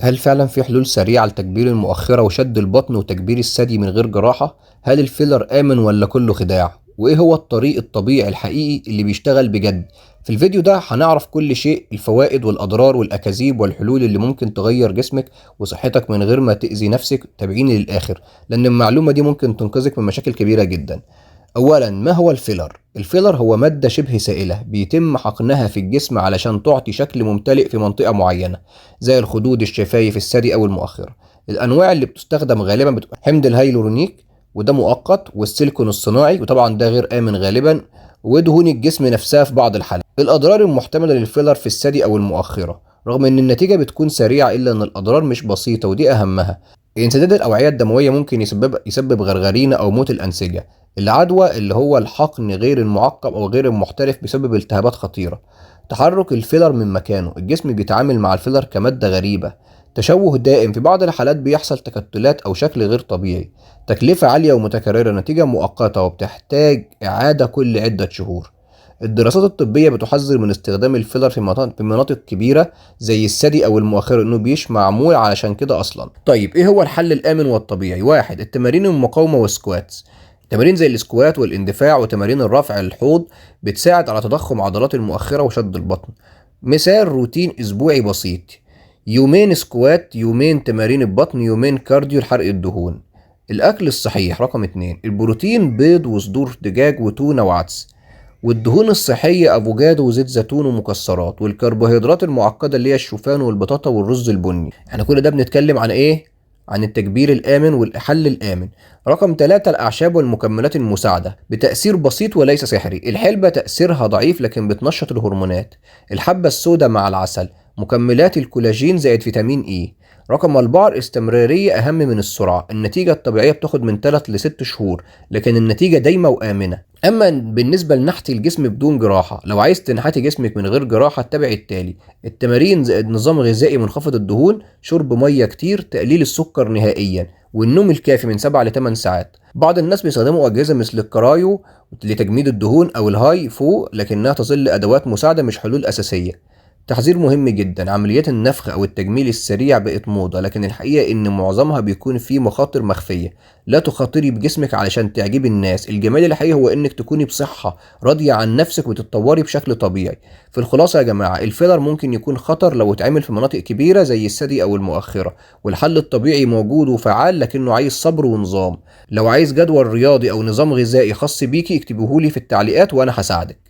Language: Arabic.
هل فعلا في حلول سريعة لتكبير المؤخرة وشد البطن وتكبير الثدي من غير جراحة؟ هل الفيلر آمن ولا كله خداع؟ وإيه هو الطريق الطبيعي الحقيقي اللي بيشتغل بجد؟ في الفيديو ده هنعرف كل شيء، الفوائد والأضرار والأكاذيب والحلول اللي ممكن تغير جسمك وصحتك من غير ما تأذي نفسك. تابعيني للآخر لأن المعلومة دي ممكن تنقذك من مشاكل كبيرة جدا. أولا، ما هو الفيلر؟ الفيلر هو مادة شبه سائلة بيتم حقنها في الجسم علشان تعطي شكل ممتلئ في منطقة معينة زي الخدود، الشفايف، الثدي أو المؤخرة. الأنواع اللي بتستخدم غالبا بتبقى حمض الهيلورونيك وده مؤقت، والسيليكون الصناعي وطبعا ده غير آمن غالبا، ودهون الجسم نفسها في بعض الحالات. الأضرار المحتملة للفيلر في الثدي أو المؤخرة، رغم إن النتيجة بتكون سريعة إلا إن الأضرار مش بسيطة ودي أهمها. انسداد الأوعية الدموية ممكن يسبب غرغرينة أو موت الأنسجة. العدوى اللي هو الحقن غير المعقم أو غير المحترف بسبب التهابات خطيرة. تحرك الفيلر من مكانه، الجسم بيتعامل مع الفيلر كمادة غريبة. تشوه دائم، في بعض الحالات بيحصل تكتلات أو شكل غير طبيعي. تكلفة عالية ومتكررة، نتيجة مؤقتة وبتحتاج إعادة كل عدة شهور. الدراسات الطبية بتحذر من استخدام الفيلر في مناطق كبيرة زي الثدي أو المؤخرة، إنه بيش معمول علشان كده أصلا. طيب إيه هو الحل الآمن والطبيعي؟ واحد، التمارين المقاومة والسكواتس. تمارين زي السكوات والاندفاع وتمارين الرفع الحوض بتساعد على تضخم عضلات المؤخرة وشد البطن. مثال روتين أسبوعي بسيط: يومين سكوات، يومين تمارين البطن، يومين كارديو لحرق الدهون. الأكل الصحيح رقم 2: البروتين بيض وصدور دجاج وتونة وعدس. والدهون الصحية أفوكادو وزيت زيتون ومكسرات. والكربوهيدرات المعقدة اللي هي الشوفان والبطاطا والرز البني. احنا كل ده بنتكلم عن ايه؟ عن التكبير الآمن والحل الآمن. رقم 3: الأعشاب والمكملات المساعدة بتأثير بسيط وليس سحري. الحلبة تأثيرها ضعيف لكن بتنشط الهرمونات. الحبة السوداء مع العسل. مكملات الكولاجين زائد فيتامين إي. رقم 4: استمرارية أهم من السرعة. النتيجة الطبيعية بتاخد من 3 ل 6 شهور، لكن النتيجة دايمة وآمنة. أما بالنسبة لنحت الجسم بدون جراحة، لو عايز تنحتي جسمك من غير جراحة اتبع التالي: التمارين زائد نظام غذائي منخفض الدهون، شرب مية كتير، تقليل السكر نهائيا، والنوم الكافي من 7 ل 8 ساعات. بعض الناس بيستخدموا أجهزة مثل الكرايو لتجميد الدهون أو الهاي فو، لكنها تظل أدوات مساعدة مش حلول أساسية. تحذير مهم جدا: عمليات النفخ او التجميل السريع بقت موضة، لكن الحقيقة ان معظمها بيكون فيه مخاطر مخفية. لا تخاطري بجسمك علشان تعجبي الناس. الجمال الحقيقي هو انك تكوني بصحة راضية عن نفسك وتتطوري بشكل طبيعي. في الخلاصة يا جماعة، الفيلر ممكن يكون خطر لو اتعمل في مناطق كبيرة زي الثدي او المؤخرة، والحل الطبيعي موجود وفعال، لكنه عايز صبر ونظام. لو عايز جدول رياضي او نظام غذائي خاص بيكي اكتبوهولي في التعليقات وانا هساعدك.